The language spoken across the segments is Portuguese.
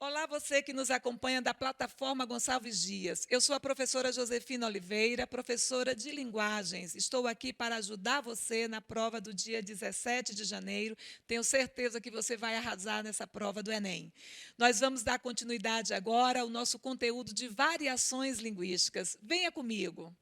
Olá, você que nos acompanha da plataforma Gonçalves Dias. Eu sou a professora Josefina Oliveira, professora de linguagens. Estou aqui para ajudar você na prova do dia 17 de janeiro. Tenho certeza que você vai arrasar nessa prova do Enem. Nós vamos dar continuidade agora ao nosso conteúdo de variações linguísticas. Venha comigo.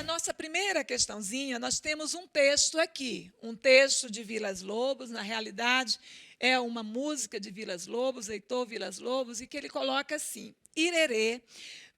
Nossa primeira questãozinha, nós temos um texto aqui, um texto de Vilas Lobos, na realidade é uma música de Vilas Lobos, Heitor Vilas-Lobos, e que ele coloca assim: Irerê,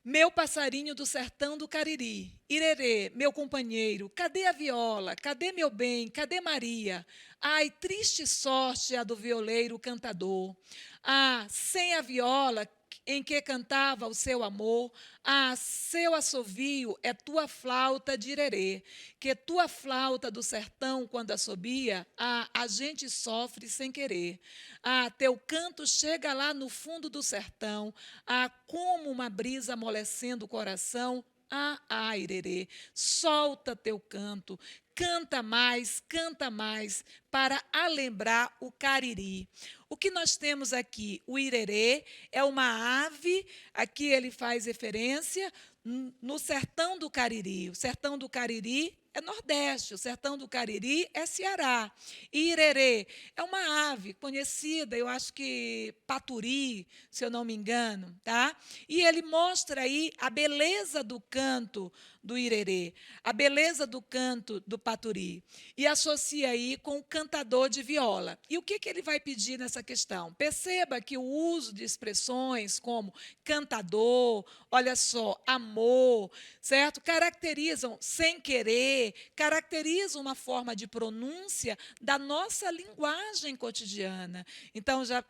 meu passarinho do sertão do Cariri, Irerê, meu companheiro, cadê a viola? Cadê meu bem? Cadê Maria? Ai, triste sorte a do violeiro cantador. Ah, sem a viola em que cantava o seu amor, ah, seu assovio é tua flauta de irerê, que tua flauta do sertão, quando assobia, ah, a gente sofre sem querer. Ah, teu canto chega lá no fundo do sertão, ah, como uma brisa amolecendo o coração. Ah, irerê, solta teu canto, canta mais, para alembrar o cariri. O que nós temos aqui? O irerê é uma ave, aqui ele faz referência no sertão do Cariri. O sertão do Cariri é Nordeste, o sertão do Cariri é Ceará. E irerê é uma ave conhecida, eu acho que paturi, se eu não me engano, tá? E ele mostra aí a beleza do canto do irerê, a beleza do canto do paturi, e associa aí com o cantador de viola. E o que ele vai pedir nessa questão? Perceba que o uso de expressões como cantador, olha só, amor, certo? Caracterizam sem querer, caracterizam uma forma de pronúncia da nossa linguagem cotidiana. Então, já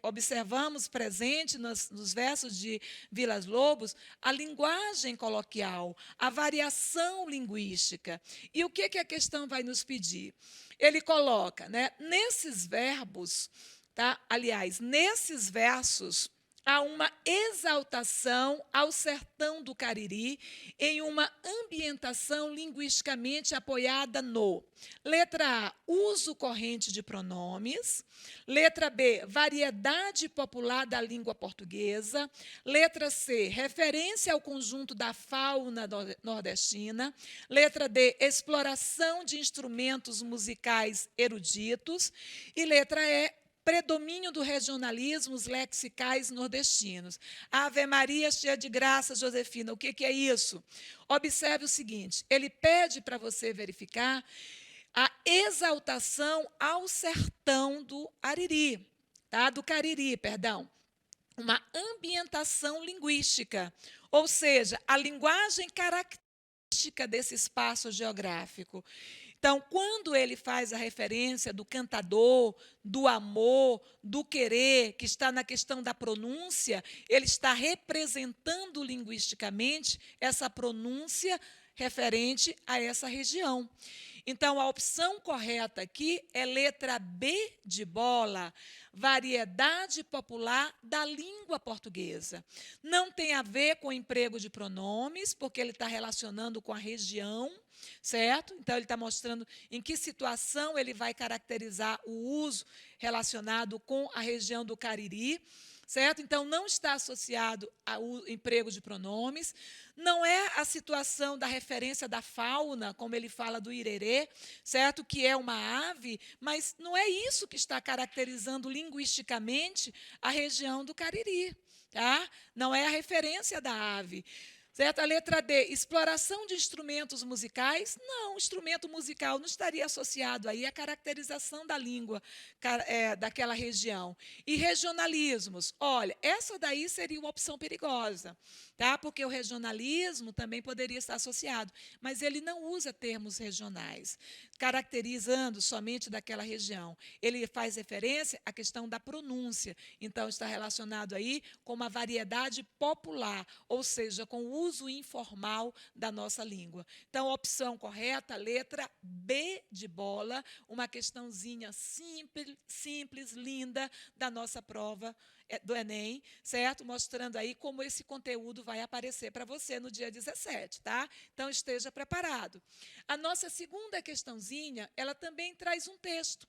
observamos presente nos versos de Vilas Lobos a linguagem coloquial, a variação linguística. E o que a questão vai nos pedir? Ele coloca, né, nesses verbos, tá? Aliás, nesses versos, há uma exaltação ao sertão do Cariri em uma ambientação linguisticamente apoiada no letra A, uso corrente de pronomes, letra B, variedade popular da língua portuguesa, letra C, referência ao conjunto da fauna nordestina, letra D, exploração de instrumentos musicais eruditos e letra E, predomínio do regionalismo, os lexicais nordestinos. Ave Maria, cheia de graça, Josefina, o que é isso? Observe o seguinte, ele pede para você verificar a exaltação ao sertão do Ariri, tá? Do Cariri, perdão. Uma ambientação linguística, ou seja, a linguagem característica desse espaço geográfico. Então, quando ele faz a referência do cantador, do amor, do querer, que está na questão da pronúncia, ele está representando linguisticamente essa pronúncia referente a essa região. Então, a opção correta aqui é letra B de bola, variedade popular da língua portuguesa. Não tem a ver com o emprego de pronomes, porque ele está relacionando com a região, certo? Então, ele está mostrando em que situação ele vai caracterizar o uso relacionado com a região do Cariri, certo? Então, não está associado ao emprego de pronomes, não é a situação da referência da fauna, como ele fala do irerê, certo? Que é uma ave, mas não é isso que está caracterizando linguisticamente a região do Cariri, tá? Não é a referência da ave. Certo? A letra D, exploração de instrumentos musicais. Não, instrumento musical não estaria associado aí à caracterização da língua daquela região. E regionalismos. Olha, essa daí seria uma opção perigosa, tá? Porque o regionalismo também poderia estar associado, mas ele não usa termos regionais, caracterizando somente daquela região. Ele faz referência à questão da pronúncia. Então, está relacionado aí com uma variedade popular, ou seja, com o uso informal da nossa língua. Então, opção correta, letra B de bola, uma questãozinha simples, linda, da nossa prova do Enem, certo? Mostrando aí como esse conteúdo vai aparecer para você no dia 17, tá? Então, esteja preparado. A nossa segunda questãozinha, ela também traz um texto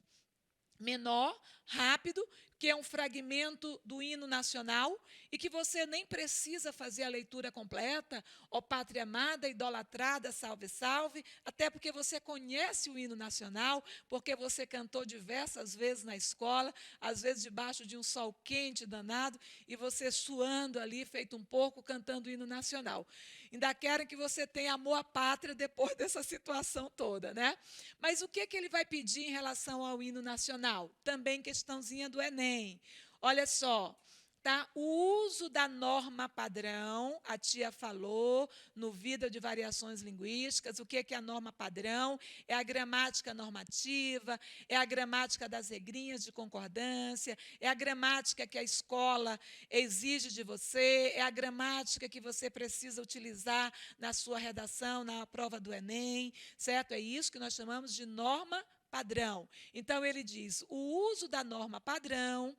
menor, rápido, que é um fragmento do hino nacional e que você nem precisa fazer a leitura completa, ó pátria amada, idolatrada, salve, salve, até porque você conhece o hino nacional, porque você cantou diversas vezes na escola, às vezes debaixo de um sol quente danado, e você suando ali, feito um porco, cantando o hino nacional. Ainda querem que você tenha amor à pátria depois dessa situação toda, né? Mas o que ele vai pedir em relação ao hino nacional? Também questãozinha do Enem. Olha só, tá? O uso da norma padrão, a tia falou no Vida de Variações Linguísticas. O que é a norma padrão? É a gramática normativa, é a gramática das regrinhas de concordância, é a gramática que a escola exige de você, é a gramática que você precisa utilizar na sua redação, na prova do Enem, certo? É isso que nós chamamos de norma padrão. Então, ele diz, o uso da norma padrão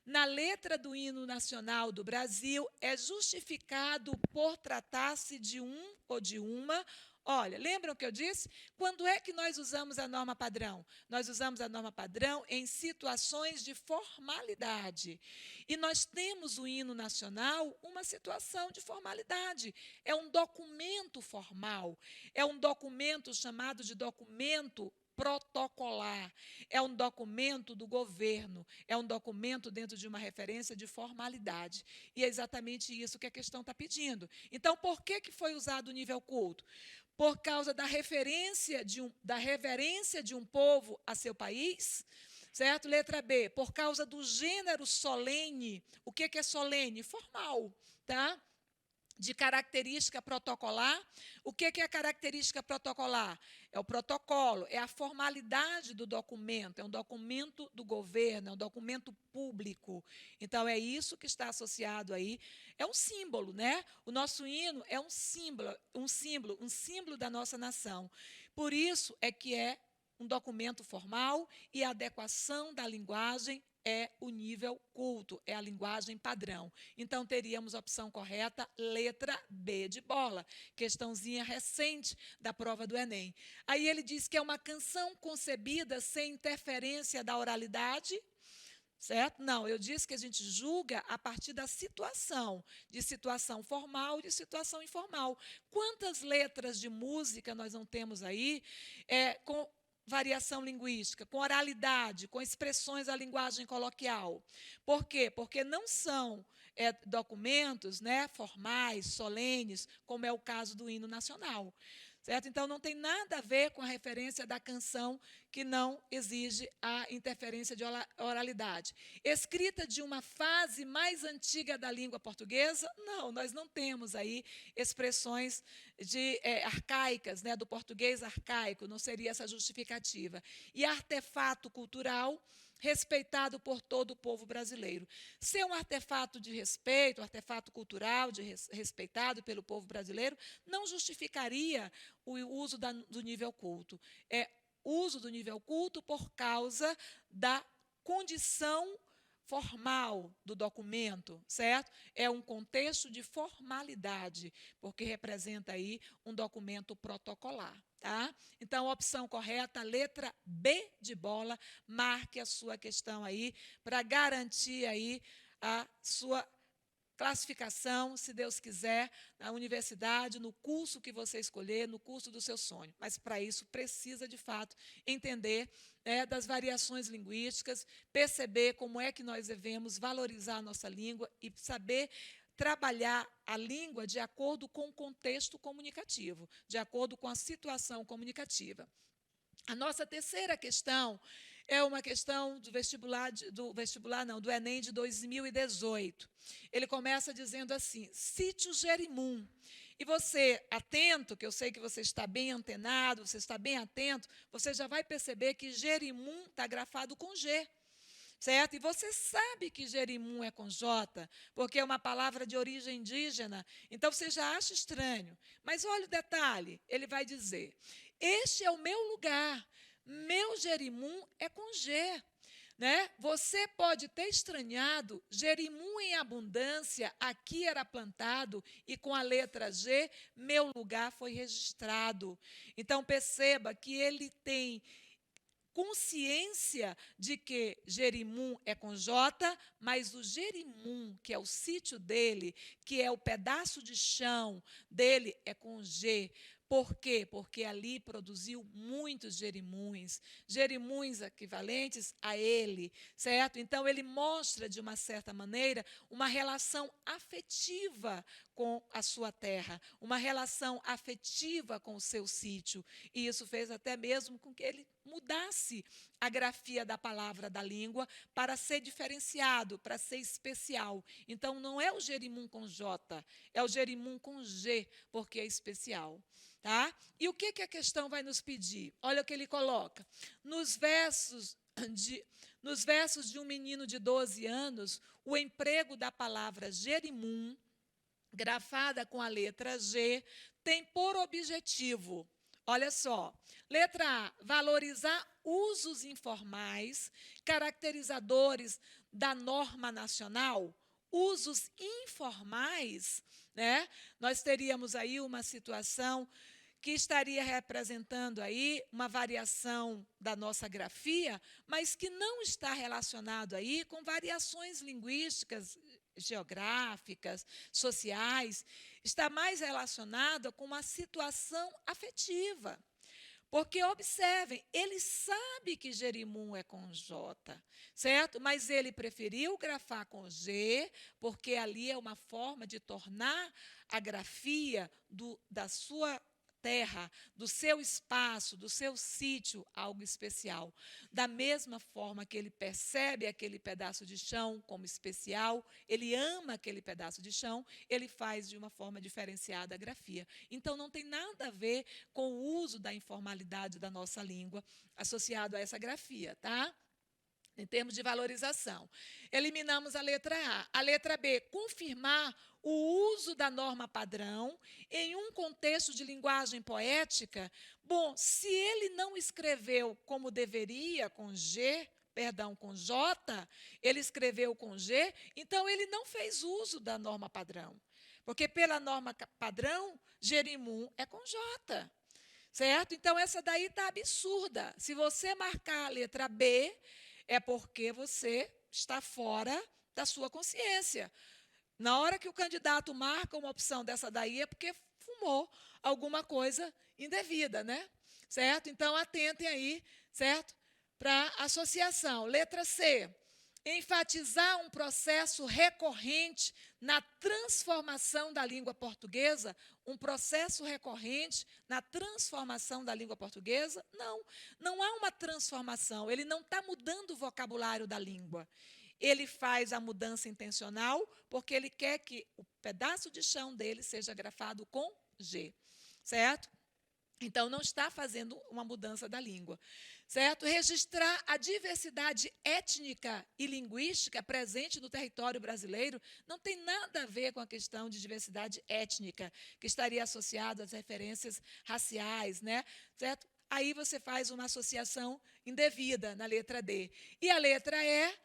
na letra do hino nacional do Brasil é justificado por tratar-se de um ou de uma. Olha, lembram o que eu disse? Quando é que nós usamos a norma padrão? Nós usamos a norma padrão em situações de formalidade. E nós temos o hino nacional uma situação de formalidade. É um documento formal, é um documento chamado de documento protocolar, é um documento do governo, é um documento dentro de uma referência de formalidade. E é exatamente isso que a questão está pedindo. Então, por que foi usado o nível culto? Por causa da referência da reverência de um povo a seu país, certo? Letra B, por causa do gênero solene. O que é solene? Formal, tá? De característica protocolar. O que é a característica protocolar? É o protocolo, é a formalidade do documento, é um documento do governo, é um documento público. Então, é isso que está associado aí. É um símbolo, né? O nosso hino é um símbolo da nossa nação. Por isso é que é um documento formal e a adequação da linguagem é o nível culto, é a linguagem padrão. Então, teríamos a opção correta, letra B de bola, questãozinha recente da prova do Enem. Aí ele diz que é uma canção concebida sem interferência da oralidade, certo? Não, eu disse que a gente julga a partir da situação, de situação formal e de situação informal. Quantas letras de música nós não temos aí com variação linguística, com oralidade, com expressões da linguagem coloquial? Por quê? Porque não são documentos, né, formais, solenes, como é o caso do hino nacional. Certo? Então, não tem nada a ver com a referência da canção que não exige a interferência de oralidade. Escrita de uma fase mais antiga da língua portuguesa? Não, nós não temos aí expressões arcaicas, né, do português arcaico, não seria essa justificativa. E artefato cultural respeitado por todo o povo brasileiro. Ser um artefato de respeito, um artefato cultural respeitado pelo povo brasileiro, não justificaria o uso do nível culto. É uso do nível culto por causa da condição formal do documento, certo? É um contexto de formalidade, porque representa aí um documento protocolar. Tá? Então, a opção correta, letra B de bola, marque a sua questão aí, para garantir aí a sua classificação, se Deus quiser, na universidade, no curso que você escolher, no curso do seu sonho. Mas, para isso, precisa, de fato, entender das variações linguísticas, perceber como é que nós devemos valorizar a nossa língua e saber trabalhar a língua de acordo com o contexto comunicativo, de acordo com a situação comunicativa. A nossa terceira questão é uma questão do Enem de 2018. Ele começa dizendo assim, sítio Jerimum. E você, atento, que eu sei que você está bem antenado, você está bem atento, você já vai perceber que Jerimum está grafado com G. certo? E você sabe que Jerimum é com J, porque é uma palavra de origem indígena, então você já acha estranho. Mas olha o detalhe, ele vai dizer, este é o meu lugar, meu Jerimum é com G. Né? Você pode ter estranhado, Jerimum em abundância, aqui era plantado, e com a letra G, meu lugar foi registrado. Então, perceba que ele tem consciência de que Jerimum é com J, mas o Jerimum, que é o sítio dele, que é o pedaço de chão dele, é com G. Por quê? Porque ali produziu muitos jerimuns, jerimuns equivalentes a ele, certo? Então, ele mostra, de uma certa maneira, uma relação afetiva com a sua terra, uma relação afetiva com o seu sítio. E isso fez até mesmo com que ele mudasse a grafia da palavra da língua para ser diferenciado, para ser especial. Então, não é o Jerimum com J, é o Jerimum com G, porque é especial. Tá? E o que a questão vai nos pedir? Olha o que ele coloca. Nos versos de um menino de 12 anos, o emprego da palavra Jerimum, grafada com a letra G, tem por objetivo, olha só, letra A, valorizar usos informais, caracterizadores da norma nacional. Usos informais, né? Nós teríamos aí uma situação que estaria representando aí uma variação da nossa grafia, mas que não está relacionado aí com variações linguísticas, geográficas, sociais, está mais relacionado com uma situação afetiva. Porque, observem, ele sabe que Jerimum é com J, certo? Mas ele preferiu grafar com G, porque ali é uma forma de tornar a grafia da sua terra, do seu espaço, do seu sítio, algo especial. Da mesma forma que ele percebe aquele pedaço de chão como especial, ele ama aquele pedaço de chão, ele faz de uma forma diferenciada a grafia. Então, não tem nada a ver com o uso da informalidade da nossa língua associado a essa grafia, tá? Em termos de valorização. Eliminamos a letra A. A letra B, confirmar o uso da norma padrão em um contexto de linguagem poética. Bom, se ele não escreveu como deveria, com G, perdão, com J, ele escreveu com G, então ele não fez uso da norma padrão. Porque pela norma padrão, Jerimum é com J. Certo? Então, essa daí está absurda. Se você marcar a letra B, é porque você está fora da sua consciência. Na hora que o candidato marca uma opção dessa daí, é porque fumou alguma coisa indevida, né? Certo? Então, atentem aí, certo? Para a associação. Letra C. Enfatizar um processo recorrente na transformação da língua portuguesa? Um processo recorrente na transformação da língua portuguesa? Não, não há uma transformação, ele não está mudando o vocabulário da língua. Ele faz a mudança intencional porque ele quer que o pedaço de chão dele seja grafado com G, certo? Então, não está fazendo uma mudança da língua, certo? Registrar a diversidade étnica e linguística presente no território brasileiro não tem nada a ver com a questão de diversidade étnica, que estaria associado às referências raciais, né? Certo? Aí você faz uma associação indevida na letra D. E a letra E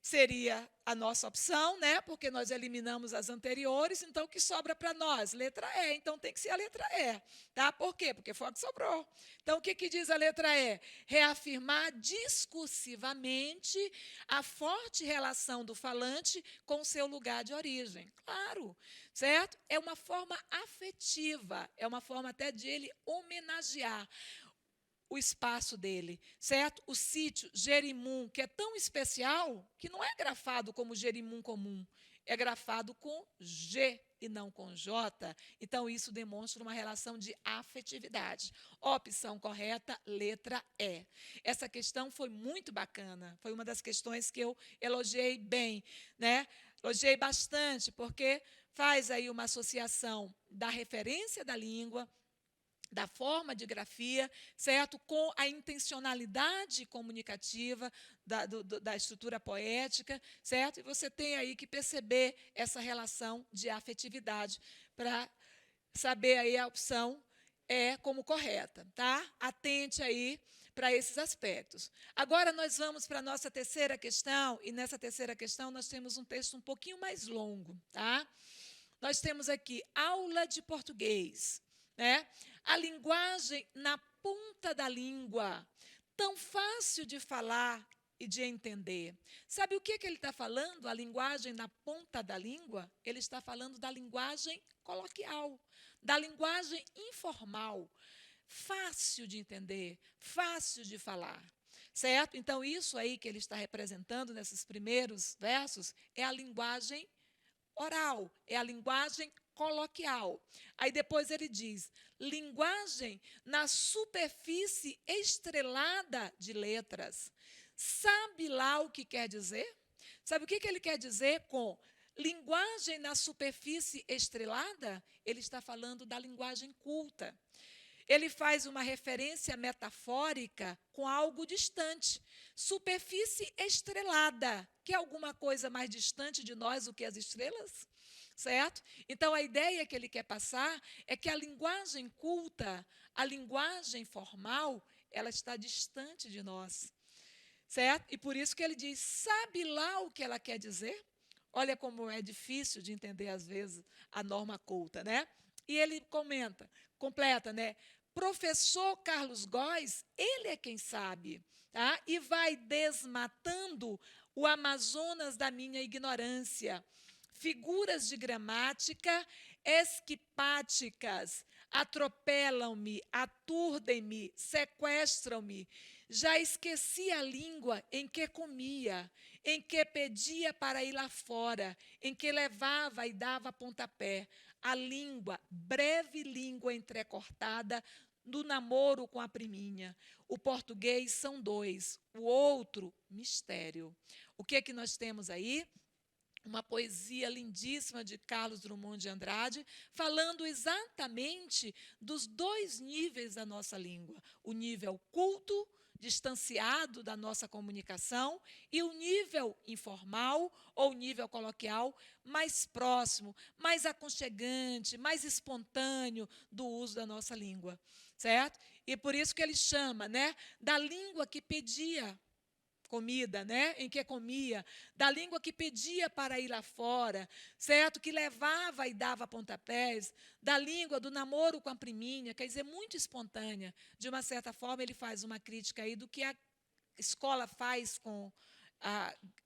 seria a nossa opção, né? Porque nós eliminamos as anteriores, então o que sobra para nós? Letra E, então tem que ser a letra E, tá? Por quê? Porque foi a que sobrou. Então, o que diz a letra E? Reafirmar discursivamente a forte relação do falante com o seu lugar de origem. Claro, certo? É uma forma afetiva, é uma forma até de ele homenagear o espaço dele, certo? O sítio Jerimum, que é tão especial, que não é grafado como Jerimum comum, é grafado com G e não com J. Então, isso demonstra uma relação de afetividade. Opção correta, letra E. Essa questão foi muito bacana, foi uma das questões que eu elogiei bem, né? Elogiei bastante, porque faz aí uma associação da referência da língua, da forma de grafia, certo? Com a intencionalidade comunicativa da estrutura poética, certo? E você tem aí que perceber essa relação de afetividade para saber aí a opção como correta, tá? Atente aí para esses aspectos. Agora nós vamos para a nossa terceira questão, e nessa terceira questão nós temos um texto um pouquinho mais longo, tá? Nós temos aqui aula de português, né? A linguagem na ponta da língua, tão fácil de falar e de entender. Sabe o que ele está falando? A linguagem na ponta da língua? Ele está falando da linguagem coloquial, da linguagem informal, fácil de entender, fácil de falar. Certo? Então, isso aí que ele está representando nesses primeiros versos é a linguagem oral, é a linguagem coloquial. Aí depois ele diz: linguagem na superfície estrelada de letras. Sabe lá o que quer dizer? Sabe o que ele quer dizer com linguagem na superfície estrelada? Ele está falando da linguagem culta. Ele faz uma referência metafórica com algo distante. Superfície estrelada, que é alguma coisa mais distante de nós do que as estrelas, certo? Então, a ideia que ele quer passar é que a linguagem culta, a linguagem formal, ela está distante de nós, certo? E por isso que ele diz, sabe lá o que ela quer dizer? Olha como é difícil de entender, às vezes, a norma culta, né? E ele completa, né? Professor Carlos Góes, ele é quem sabe, tá? E vai desmatando o Amazonas da minha ignorância. Figuras de gramática esquipáticas atropelam-me, aturdem-me, sequestram-me. Já esqueci a língua em que comia, em que pedia para ir lá fora, em que levava e dava pontapé. A língua, breve língua entrecortada, do namoro com a priminha. O português são dois, o outro, mistério. O que é que nós temos aí? Uma poesia lindíssima de Carlos Drummond de Andrade, falando exatamente dos dois níveis da nossa língua. O nível culto, distanciado da nossa comunicação, e o nível informal ou nível coloquial, mais próximo, mais aconchegante, mais espontâneo do uso da nossa língua, certo? E por isso que ele chama, né, da língua que pedia comida, né? Em que comia, da língua que pedia para ir lá fora, certo? Que levava e dava pontapés, da língua do namoro com a priminha, quer dizer, muito espontânea. De uma certa forma, ele faz uma crítica aí do que a escola faz com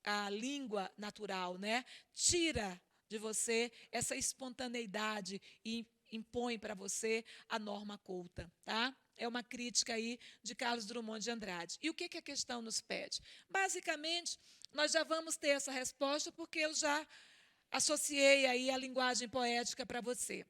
a língua natural, né? Tira de você essa espontaneidade e impõe para você a norma culta, tá? É uma crítica aí de Carlos Drummond de Andrade. E o que a questão nos pede? Basicamente, nós já vamos ter essa resposta porque eu já associei aí a linguagem poética para você.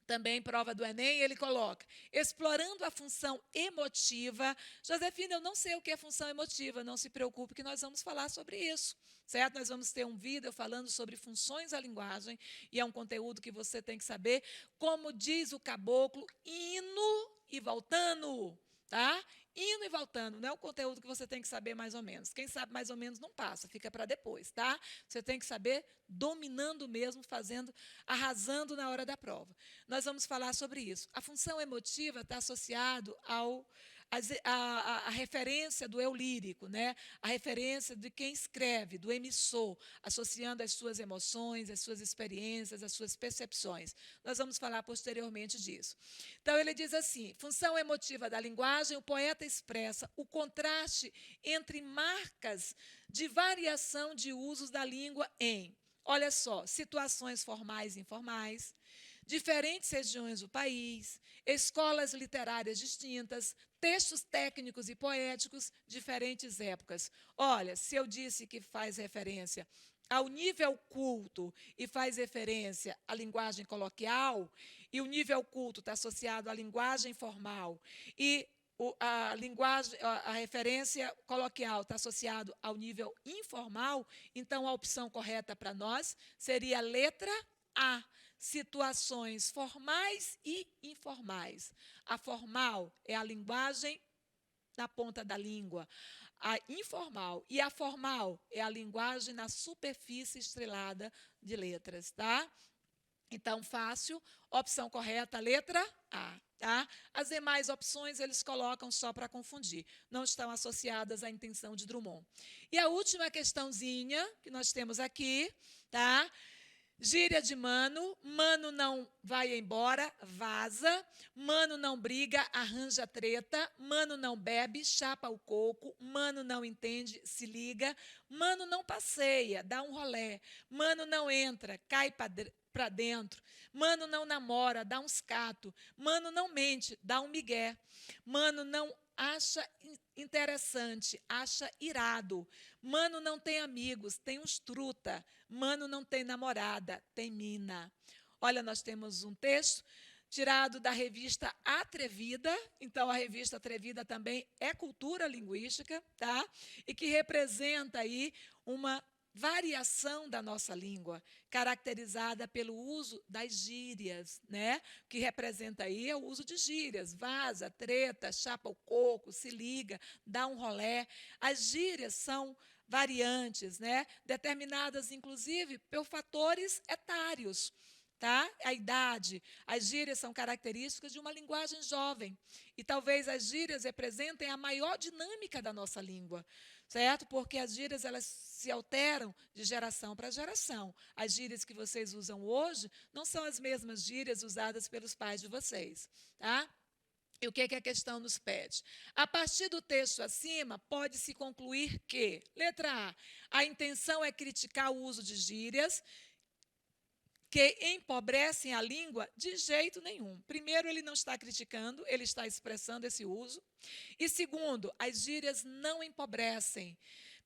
Também prova do Enem, ele coloca, explorando a função emotiva. Josefina, eu não sei o que é função emotiva, não se preocupe que nós vamos falar sobre isso, certo? Nós vamos ter um vídeo falando sobre funções da linguagem, e é um conteúdo que você tem que saber, como diz o caboclo, indo e voltando, tá? Indo e voltando, não é o conteúdo que você tem que saber mais ou menos. Quem sabe mais ou menos não passa, fica para depois, tá? Você tem que saber dominando mesmo, fazendo, arrasando na hora da prova. Nós vamos falar sobre isso. A função emotiva está associada à referência do eu lírico, né? A referência de quem escreve, do emissor, associando as suas emoções, as suas experiências, as suas percepções. Nós vamos falar posteriormente disso. Então, ele diz assim, função emotiva da linguagem, o poeta expressa o contraste entre marcas de variação de usos da língua em, olha só, situações formais e informais, diferentes regiões do país, escolas literárias distintas, textos técnicos e poéticos, diferentes épocas. Olha, se eu disse que faz referência ao nível culto e faz referência à linguagem coloquial, e o nível culto está associado à linguagem formal, e a referência coloquial está associado ao nível informal, então a opção correta para nós seria a letra A. situações formais e informais. A formal é a linguagem na ponta da língua. A informal e a formal é a linguagem na superfície estrelada de letras, tá? Então, fácil, opção correta, letra A, tá? As demais opções eles colocam só para confundir, não estão associadas à intenção de Drummond. E a última questãozinha que nós temos aqui, tá? Gíria de mano, mano não vai embora, vaza, mano não briga, arranja treta, mano não bebe, chapa o coco, mano não entende, se liga, mano não passeia, dá um rolé, mano não entra, cai para dentro, mano não namora, dá uns cato, mano não mente, dá um migué, mano não acha interessante, acha irado, mano não tem amigos, tem uns truta, mano não tem namorada, tem mina. Olha, nós temos um texto tirado da revista Atrevida, então a revista Atrevida também é cultura linguística, tá? E que representa aí uma variação da nossa língua, caracterizada pelo uso das gírias, né? Que representa aí é o uso de gírias, vaza, treta, chapa o coco, se liga, dá um rolé. As gírias são variantes, né? Determinadas, inclusive, por fatores etários. Tá? A idade, as gírias são características de uma linguagem jovem. E talvez as gírias representem a maior dinâmica da nossa língua, certo? Porque as gírias elas se alteram de geração para geração. As gírias que vocês usam hoje não são as mesmas gírias usadas pelos pais de vocês, tá? E o que a questão nos pede? A partir do texto acima, pode-se concluir que, letra A, a intenção é criticar o uso de gírias que empobrecem a língua de jeito nenhum. Primeiro, ele não está criticando, ele está expressando esse uso. E segundo, as gírias não empobrecem.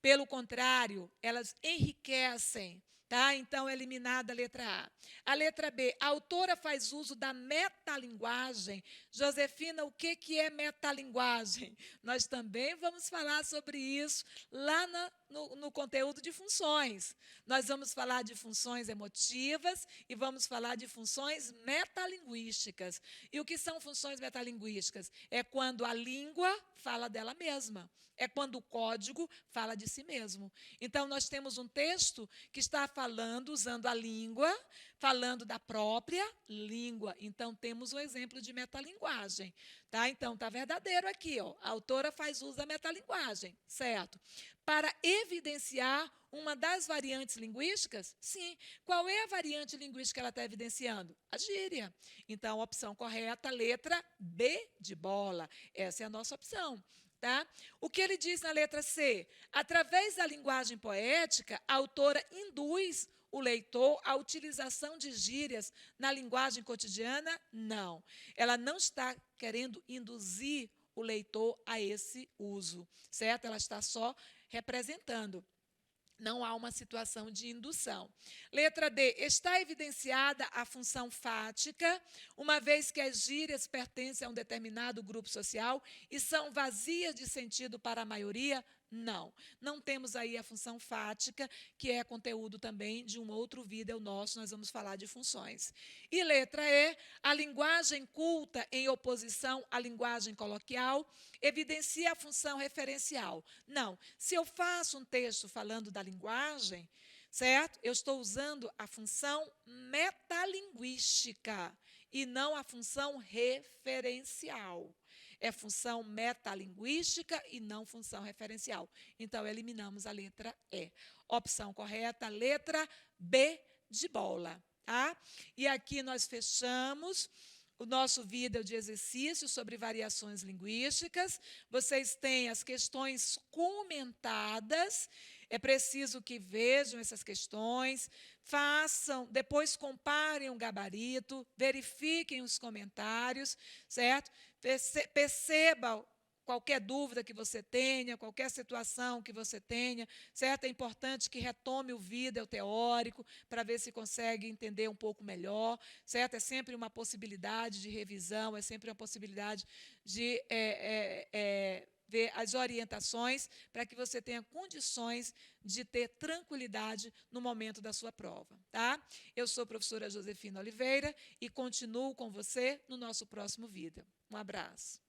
Pelo contrário, elas enriquecem. Tá? Então, é eliminada a letra A. A letra B, a autora faz uso da metalinguagem. Josefina, o que é metalinguagem? Nós também vamos falar sobre isso lá no conteúdo de funções. Nós vamos falar de funções emotivas e vamos falar de funções metalinguísticas. E o que são funções metalinguísticas? É quando a língua fala dela mesma. É quando o código fala de si mesmo. Então, nós temos um texto que está falando, usando a língua, falando da própria língua. Então, temos um exemplo de metalinguagem. Tá? Então, está verdadeiro aqui. Ó. A autora faz uso da metalinguagem, certo? Para evidenciar uma das variantes linguísticas? Sim. Qual é a variante linguística que ela está evidenciando? A gíria. Então, opção correta, letra B de bola. Essa é a nossa opção. Tá? O que ele diz na letra C? Através da linguagem poética, a autora induz o leitor à utilização de gírias na linguagem cotidiana? Não. Ela não está querendo induzir o leitor a esse uso, certo? Ela está só representando. Não há uma situação de indução. Letra D. Está evidenciada a função fática, uma vez que as gírias pertencem a um determinado grupo social e são vazias de sentido para a maioria? Não. Não temos aí a função fática, que é conteúdo também de um outro vídeo nosso, nós vamos falar de funções. E letra E. A linguagem culta, em oposição à linguagem coloquial, evidencia a função referencial. Não. Se eu faço um texto falando da linguagem, certo? Eu estou usando a função metalinguística e não a função referencial. É função metalinguística e não função referencial. Então, eliminamos a letra E. Opção correta, letra B de bola. Tá? E aqui nós fechamos o nosso vídeo de exercício sobre variações linguísticas. Vocês têm as questões comentadas. É preciso que vejam essas questões, façam, depois comparem o gabarito, verifiquem os comentários, certo? Perceba qualquer dúvida que você tenha, qualquer situação que você tenha, certo? É importante que retome o vídeo teórico para ver se consegue entender um pouco melhor, certo? É sempre uma possibilidade de revisão, é sempre uma possibilidade de ver as orientações para que você tenha condições de ter tranquilidade no momento da sua prova, tá? Eu sou a professora Josefina Oliveira e continuo com você no nosso próximo vídeo. Um abraço.